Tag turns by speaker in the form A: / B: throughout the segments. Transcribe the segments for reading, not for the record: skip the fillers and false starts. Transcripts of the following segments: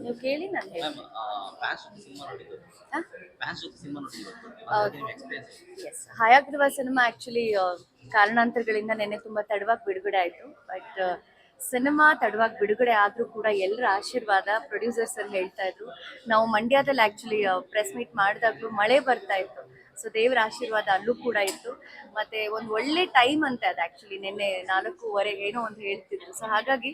A: ನೀವು ಕೇಳಿ ನಾನು
B: ಮ್ಯಾಮ್
A: ಹೇಳ್ತೀನಿ.
B: ಫ್ಯಾನ್ಸ್ ಜೊತೆ ಸಿನಿಮಾ ನೋಡಿದ್ದು
A: ಆ?
B: ಫ್ಯಾನ್ಸ್ ಜೊತೆ ಸಿನಿಮಾ ನೋಡಿದ್ದು
A: ಹೌದು.
B: ಹಾಗಾಗಿ ನಿಮ್ಮ ಎಕ್ಸ್ಪೀರಿಯನ್ಸ್
A: ಎಸ್, ಹಯಾಗ್ರೀವ ಸಿನಿಮಾ ಆಕ್ಚುಲಿ ಕಾರಣಾಂತರಗಳಿಂದ ನೆನ್ನೆ ತುಂಬಾ ತಡವಾಗಿ ಬಿಡುಗಡೆ ಆಯ್ತು. ಬಟ್ ಸಿನಿಮಾ ತಡವಾಗಿ ಬಿಡುಗಡೆ ಆದ್ರೂ ಕೂಡ ಎಲ್ಲರ ಆಶೀರ್ವಾದ, ಪ್ರೊಡ್ಯೂಸರ್ಸ್ ಅಲ್ಲಿ ಹೇಳ್ತಾ ಇದ್ರು. ನಾವು ಮಂಡ್ಯದಲ್ಲಿ ಆಕ್ಚುಲಿ ಪ್ರೆಸ್ ಮೀಟ್ ಮಾಡಿದಾಗ್ಲೂ ಮಳೆ ಬರ್ತಾ ಇತ್ತು. ಸೊ ದೇವರ ಆಶೀರ್ವಾದ ಅಲ್ಲೂ ಕೂಡ ಇತ್ತು. ಮತ್ತೆ ಒಂದು ಒಳ್ಳೆ ಟೈಮ್ ಅಂತೆ ಅದು ಆಕ್ಚುಲಿ ನಿನ್ನೆ 4:15 ಏನೋ ಒಂದು ಹೇಳ್ತಿದ್ರು. ಸೊ ಹಾಗಾಗಿ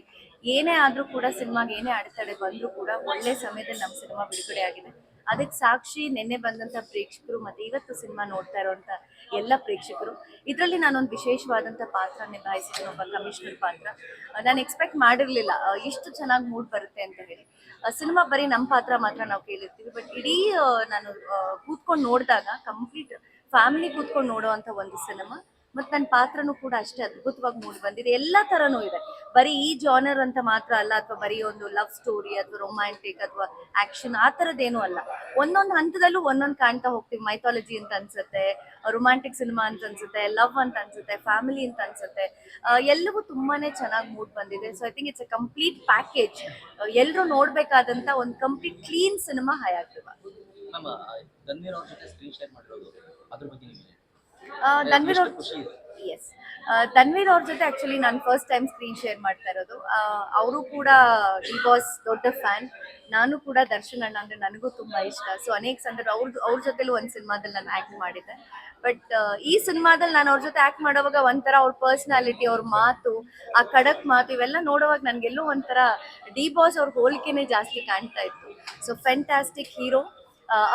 A: ಏನೇ ಆದ್ರೂ ಕೂಡ ಸಿನಿಮಾಗೆ ಏನೇ ಅಡೆತಡೆ ಬಂದ್ರೂ ಕೂಡ ಒಳ್ಳೆ ಸಮಯದಲ್ಲಿ ನಮ್ಮ ಸಿನಿಮಾ ಬಿಡುಗಡೆ ಆಗಿದೆ. ಅದಕ್ಕೆ ಸಾಕ್ಷಿ ನಿನ್ನೆ ಬಂದಂತ ಪ್ರೇಕ್ಷಕರು ಮತ್ತೆ ಇವತ್ತು ಸಿನಿಮಾ ನೋಡ್ತಾ ಇರುವಂತ ಎಲ್ಲ ಪ್ರೇಕ್ಷಕರು. ಇದರಲ್ಲಿ ನಾನೊಂದು ವಿಶೇಷವಾದಂತ ಪಾತ್ರ ನಿಭಾಯಿಸಿದ್ದೀನಿ, ಒಬ್ಬ ಕಮಿಷನರ್ ಪಾತ್ರ. ನಾನು ಎಕ್ಸ್ಪೆಕ್ಟ್ ಮಾಡಿರ್ಲಿಲ್ಲ ಇಷ್ಟು ಚೆನ್ನಾಗಿ ಮೂಡ್ ಬರುತ್ತೆ ಅಂತ ಹೇಳಿ. ಸಿನಿಮಾ ಬರೀ ನಮ್ಮ ಪಾತ್ರ ಮಾತ್ರ ನಾವು ಕೇಳಿರ್ತೀವಿ, ಬಟ್ ಇಡೀ ನಾನು ಕೂತ್ಕೊಂಡು ನೋಡಿದಾಗ ಕಂಪ್ಲೀಟ್ ಫ್ಯಾಮಿಲಿ ಕೂತ್ಕೊಂಡು ನೋಡುವಂತ ಒಂದು ಸಿನಿಮಾ. ಮತ್ತೆ ನನ್ನ ಪಾತ್ರನೂ ಕೂಡ ಅಷ್ಟೇ ಅದ್ಭುತವಾಗಿ ಮೂಡಿ ಬಂದಿದೆ. ಎಲ್ಲಾ ತರನೂ ಇದೆ, ಬರೀ ಈ ಜಾನರ್ ಅಂತ ಮಾತ್ರ ಅಲ್ಲ, ಅಥವಾ ಬರೀ ಒಂದು ಲವ್ ಸ್ಟೋರಿ ಅಥವಾ ರೊಮ್ಯಾಂಟಿಕ್ ಅಥವಾ ಆಕ್ಷನ್ ಆ ಥರದ್ದೇನೂ ಅಲ್ಲ. ಒಂದೊಂದು ಹಂತದಲ್ಲೂ ಒಂದೊಂದು ಕಾಣ್ತಾ ಹೋಗ್ತೀವಿ. ಮೈಥಾಲಜಿ ಅಂತ ಅನ್ಸುತ್ತೆ, ರೊಮ್ಯಾಂಟಿಕ್ ಸಿನಿಮಾ ಅಂತ ಅನ್ಸುತ್ತೆ, ಲವ್ ಅಂತ ಅನ್ಸುತ್ತೆ, ಫ್ಯಾಮಿಲಿ ಅಂತ ಅನ್ಸುತ್ತೆ. ಎಲ್ಲವೂ ತುಂಬಾನೇ ಚೆನ್ನಾಗಿ ಮೂಡ್ ಬಂದಿದೆ. So I think it's A complete package. ಎಲ್ಲರೂ ನೋಡ್ಬೇಕಾದಂತ ಒಂದು complete clean cinema ಹಯಾಗ್ರೀವ.
B: Ma'am Ganveer ಅವ್ರ ಜೊತೆ ಸ್ಕ್ರೀನ್ ಶೇರ್ ಮಾಡಿರೋದು ಅದ್ರ ಬಗ್ಗೆ ನೀವು
A: ಧನ್ವೀರ್
B: ಎಷ್ಟು
A: ಅವ್ರ
B: ಖುಷಿ ಇದೆ?
A: ಎಸ್, ಧನ್ವೀರ್ ಅವ್ರ ಜೊತೆ ಆಕ್ಚುಲಿ ನಾನು ಫಸ್ಟ್ ಟೈಮ್ ಸ್ಕ್ರೀನ್ ಶೇರ್ ಮಾಡ್ತಾ ಇರೋದು. ಅವರು ಕೂಡ ಡಿ ಬಾಸ್ ದೊಡ್ಡ ಫ್ಯಾನ್. ನಾನು ಕೂಡ ದರ್ಶನ್ ಅಣ್ಣ ಅಂದ್ರೆ ನನಗೂ ತುಂಬಾ ಇಷ್ಟ. ಸೊ ಅನೇಕ ಸಂದರ್ಭ ಅವ್ರ ಜೊತೆಲೂ ಒಂದು ಸಿನಿಮಾದಲ್ಲಿ ನಾನು ಆಕ್ಟ್ ಮಾಡಿದ್ದೆ. ಬಟ್ ಈ ಸಿನಿಮಾದಲ್ಲಿ ನಾನು ಅವ್ರ ಜೊತೆ ಆಕ್ಟ್ ಮಾಡೋವಾಗ ಒಂಥರ ಅವ್ರ ಪರ್ಸನಾಲಿಟಿ, ಅವ್ರ ಮಾತು, ಆ ಖಡಕ್ ಮಾತು ಇವೆಲ್ಲ ನೋಡುವಾಗ ನನ್ಗೆಲ್ಲೋ ಒಂಥರ ಡಿ ಬಾಸ್ ಅವ್ರ ಹೋಲಿಕೆನೇ ಜಾಸ್ತಿ ಕಾಣ್ತಾ ಇತ್ತು. So fantastic hero,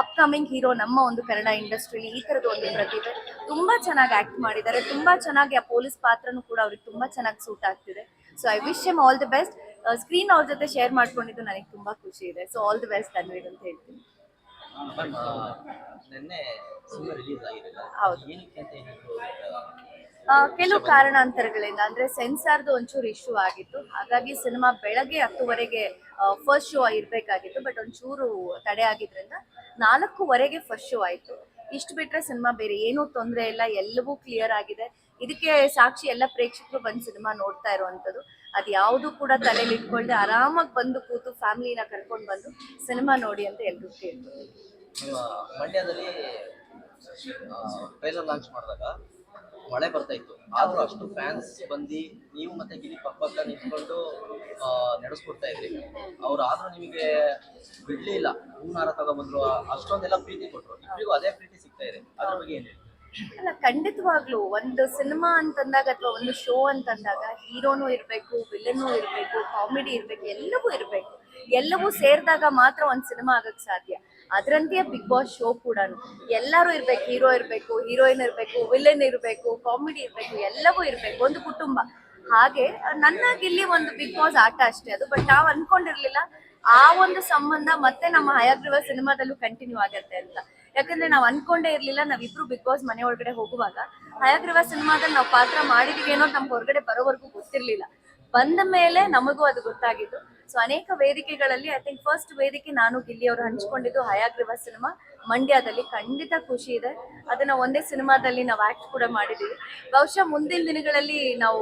A: upcoming hero ನಮ್ಮ ಒಂದು ಕನ್ನಡ ಇಂಡಸ್ಟ್ರಿಲಿ. ಈ ತರದ ಒಂದು ಪ್ರತಿಭೆ ತುಂಬಾ ಚೆನ್ನಾಗಿ ಆಕ್ಟ್ ಮಾಡಿದ್ದಾರೆ. ತುಂಬಾ ಚೆನ್ನಾಗಿ ಆ ಪೊಲೀಸ್ ಪಾತ್ರನೂ ಕೂಡ ಅವ್ರಿಗೆ ತುಂಬಾ ಚೆನ್ನಾಗಿ ಸೂಟ್ ಆಗ್ತಿದೆ. So I wish M all the best. Screen ಅವ್ರ ಜೊತೆ ಶೇರ್ ಮಾಡ್ಕೊಂಡಿದ್ದು ನನಗೆ ತುಂಬಾ ಖುಷಿ ಇದೆ. So all the best Dhanveer ಅಂತ ಹೇಳ್ತೀನಿ.
B: ಮ್ಯಾಮ್ ನಿನ್ನೆ ಸಿನಿಮಾ ರಿಲೀಸ್ ಆಗಿರಲಿಲ್ಲ,
A: ಹೌದು.
B: ಏನಕ್ಕೆ ಅಂತ ಏನಾದರೂ
A: ಕೆಲವು ಕಾರಣಾಂತರಗಳಿಂದ, ಅಂದ್ರೆ ಸೆನ್ಸಾರ್ದು ಒಂಚೂರು ಇಶ್ಯೂ ಆಗಿತ್ತು. ಹಾಗಾಗಿ ಸಿನಿಮಾ ಬೆಳಗ್ಗೆ 10:00 ಫಸ್ಟ್ ಶೋ ಇರಬೇಕಾಗಿತ್ತು. ಬಟ್ ಒಂಚೂರು ತಡೆ ಆಗಿದ್ರಿಂದ 4:00 ಫಸ್ಟ್ ಶೋ ಆಯಿತು. ಇಷ್ಟು ಬಿಟ್ರೆ ಸಿನಿಮಾ ಬೇರೆ ಏನೂ ತೊಂದರೆ ಇಲ್ಲ, ಎಲ್ಲವೂ ಕ್ಲಿಯರ್ ಆಗಿದೆ. ಇದಕ್ಕೆ ಸಾಕ್ಷಿ ಎಲ್ಲ ಪ್ರೇಕ್ಷಕರು ಬಂದು ಸಿನಿಮಾ ನೋಡ್ತಾ ಇರುವಂಥದ್ದು. ಅದು ಯಾವುದು ಕೂಡ ತಲೆಯಲ್ಲಿ ಇಟ್ಕೊಳ್ದೆ ಆರಾಮಾಗಿ ಬಂದು ಕೂತು ಫ್ಯಾಮಿಲಿನ ಕರ್ಕೊಂಡು ಬಂದು ಸಿನಿಮಾ ನೋಡಿ ಅಂತ ಎಲ್ರಿಗೂ ಕೇಳ್ತೀನಿ.
B: ನಿಮ್ಮ ಮಂಡ್ಯದಲ್ಲಿ ಟ್ರೈಲರ್ ಲಾಂಚ್ ಮಾಡಿದಾಗ ಮಳೆ ಬರ್ತಾ ಇತ್ತು, ಆದ್ರೂ ಅಷ್ಟು ಫ್ಯಾನ್ಸ್ ಬಂದು ನೀವು ಮತ್ತೆ ಗಿಲ್ಲಿ ಪಕ್ಕ ನಿಂತ್ಕೊಂಡು ನಡೆಸ್ಕೊಡ್ತಾ ಇದ್ರಿ. ಅವ್ರು ಆದ್ರೂ ನಿಮಗೆ ಬಿಡ್ಲಿಲ್ಲ, ಹೂನಾರ ತಗೊಬಂದ್ರು, ಅಷ್ಟೊಂದೆಲ್ಲ ಪ್ರೀತಿ ಕೊಟ್ರು. ಇಬ್ಬರಿಗೂ ಅದೇ ಪ್ರೀತಿ ಸಿಗ್ತಾ ಇದೆ, ಅದ್ರ ಬಗ್ಗೆ ಏನ್ ಹೇಳಿ?
A: ಅಲ್ಲ, ಖಂಡಿತವಾಗ್ಲು ಒಂದು ಸಿನಿಮಾ ಅಂತಂದಾಗ ಅಥವಾ ಒಂದು ಶೋ ಅಂತಂದಾಗ ಹೀರೋನು ಇರಬೇಕು, ವಿಲನ್ನು ಇರಬೇಕು, ಕಾಮಿಡಿ ಇರಬೇಕು, ಎಲ್ಲವೂ ಇರಬೇಕು. ಎಲ್ಲವೂ ಸೇರಿದಾಗ ಮಾತ್ರ ಒಂದು ಸಿನಿಮಾ ಆಗಕ್ಕೆ ಸಾಧ್ಯ. ಅದರಂತೆಯೇ ಬಿಗ್ ಬಾಸ್ ಶೋ ಕೂಡ ಎಲ್ಲರೂ ಇರ್ಬೇಕು. ಹೀರೋ ಇರಬೇಕು, ಹೀರೋಯಿನ್ ಇರಬೇಕು, ವಿಲನ್ ಇರಬೇಕು, ಕಾಮಿಡಿ ಇರಬೇಕು, ಎಲ್ಲವೂ ಇರಬೇಕು. ಒಂದು ಕುಟುಂಬ. ಹಾಗೆ ನನ್ನಾಗಿಲ್ಲಿ ಒಂದು ಬಿಗ್ ಬಾಸ್ ಆಟ ಅಷ್ಟೇ ಅದು. ಬಟ್ ನಾವು ಅನ್ಕೊಂಡಿರ್ಲಿಲ್ಲ ಆ ಒಂದು ಸಂಬಂಧ ಮತ್ತೆ ನಮ್ಮ ಹಯಾಗ್ರೀವ ಸಿನಿಮಾದಲ್ಲೂ ಕಂಟಿನ್ಯೂ ಆಗತ್ತೆ ಅಂತ. ಯಾಕಂದ್ರೆ ನಾವು ಅನ್ಕೊಂಡೇ ಇರ್ಲಿಲ್ಲ, ನಾವಿಬ್ರು ಬಿಗ್ ಬಾಸ್ ಮನೆ ಒಳಗಡೆ ಹೋಗುವಾಗ ಹಯಾಗ್ರೀವ ಸಿನಿಮಾದಲ್ಲಿ ನಾವು ಪಾತ್ರ ಮಾಡಿದೀವಿ ಅನ್ನೋದು ನಮ್ಗೆ ಹೊರಗಡೆ ಬರೋವರೆಗೂ ಗೊತ್ತಿರ್ಲಿಲ್ಲ. ಬಂದ ಮೇಲೆ ನಮಗೂ ಅದು ಗೊತ್ತಾಗಿತ್ತು. ಸೊ ಅನೇಕ ವೇದಿಕೆಗಳಲ್ಲಿ ಐ ಥಿಂಕ್ ಫಸ್ಟ್ ವೇದಿಕೆ ನಾನು ಗಿಲ್ಲಿ ಅವರು ಹಂಚ್ಕೊಂಡಿದ್ದು ಹಯಾಗ್ರೀವ ಸಿನಿಮಾ ಮಂಡ್ಯದಲ್ಲಿ. ಖಂಡಿತ ಖುಷಿ ಇದೆ. ಅದನ್ನ ಒಂದೇ ಸಿನಿಮಾದಲ್ಲಿ ನಾವು ಆಕ್ಟ್ ಕೂಡ ಮಾಡಿದೀವಿ. ಬಹುಶಃ ಮುಂದಿನ ದಿನಗಳಲ್ಲಿ ನಾವು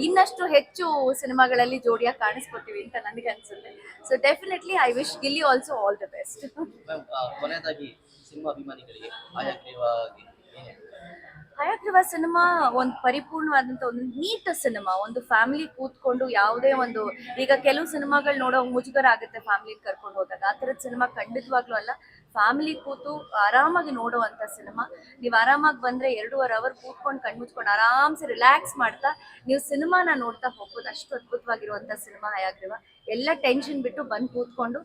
A: ಇನ್ನಷ್ಟು ಹೆಚ್ಚು ಸಿನಿಮಾಗಳಲ್ಲಿ ಜೋಡಿಯಾಗಿ ಕಾಣಿಸ್ಕೊತೀವಿ ಅಂತ ನನಗೆ ಅನ್ಸುತ್ತೆ. So definitely I wish Gilli also all the best.
B: Ma'am ಕೊನೆಯದಾಗಿ ಸಿನಿಮಾ ಅಭಿಮಾನಿಗಳಿಗೆ ಆಯಾಗ್ರೀವಾಗಿ ಏನ್ ಹೇಳ್ತೀರಾ?
A: ಹಯಾಗ್ರೀವ ಸಿನಿಮಾ ಒಂದು ಪರಿಪೂರ್ಣವಾದಂತ ಒಂದು ನೀಟ್ ಸಿನಿಮಾ. ಒಂದು ಫ್ಯಾಮಿಲಿ ಕೂತ್ಕೊಂಡು ಯಾವುದೇ ಒಂದು, ಈಗ ಕೆಲವು ಸಿನಿಮಾಗಳು ನೋಡೋ ಮುಜುಗರ ಆಗುತ್ತೆ ಫ್ಯಾಮಿಲಿ ಕರ್ಕೊಂಡು ಹೋದಾಗ. ಆ ಥರದ ಸಿನಿಮಾ ಖಂಡಿತವಾಗ್ಲೂ ಅಲ್ಲ. ಫ್ಯಾಮಿಲಿ ಕೂತು ಆರಾಮಾಗಿ ನೋಡುವಂತ ಸಿನಿಮಾ. ನೀವು ಆರಾಮಾಗಿ ಬಂದ್ರೆ 2.5 ಅವರ್ ಕೂತ್ಕೊಂಡು ಕಣ್ಮುಚ್ಕೊಂಡು ಆರಾಮ್ಸೆ ರಿಲ್ಯಾಕ್ಸ್ ಮಾಡ್ತಾ ನೀವು ಸಿನಿಮಾನ ನೋಡ್ತಾ ಹೋಗ್ಬೋದು. ಅಷ್ಟು ಅದ್ಭುತವಾಗಿರುವಂತ ಸಿನಿಮಾ ಹಯಾಗ್ರೀವ. ಎಲ್ಲ ಟೆನ್ಷನ್ ಬಿಟ್ಟು ಬಂದು ಕೂತ್ಕೊಂಡು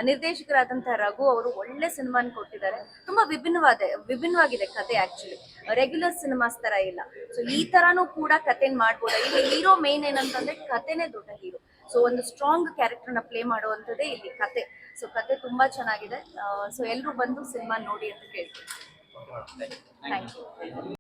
A: ನಿರ್ದೇಶಕರಾದಂಥ ರಘು ಅವರು ಒಳ್ಳೆ ಸಿನಿಮಾನ ಕೊಟ್ಟಿದ್ದಾರೆ. ತುಂಬಾ ವಿಭಿನ್ನವಾಗಿದೆ ಕತೆ. ಆಕ್ಚುಲಿ ರೆಗ್ಯುಲರ್ ಸಿನಿಮಾಸ್ ತರ ಇಲ್ಲ. ಸೊ ಈ ತರಾನು ಕೂಡ ಕತೆನ್ ಮಾಡ್ಬೋದ. ಇಲ್ಲಿ ಹೀರೋ ಮೇನ್ ಏನಂತಂದ್ರೆ ಕತೆನೇ ದೊಡ್ಡ ಹೀರೋ. ಸೊ ಒಂದು ಸ್ಟ್ರಾಂಗ್ ಕ್ಯಾರೆಕ್ಟರ್ನ ಪ್ಲೇ ಮಾಡುವಂಥದ್ದೇ ಇಲ್ಲಿ ಕತೆ. ಸೊ ಕತೆ ತುಂಬಾ ಚೆನ್ನಾಗಿದೆ. ಸೊ ಎಲ್ಲರೂ ಬಂದು ಸಿನಿಮಾ ನೋಡಿ ಅಂತ ಕೇಳ್ತೀನಿ.
B: Okay madam, thank you.
A: Thank you.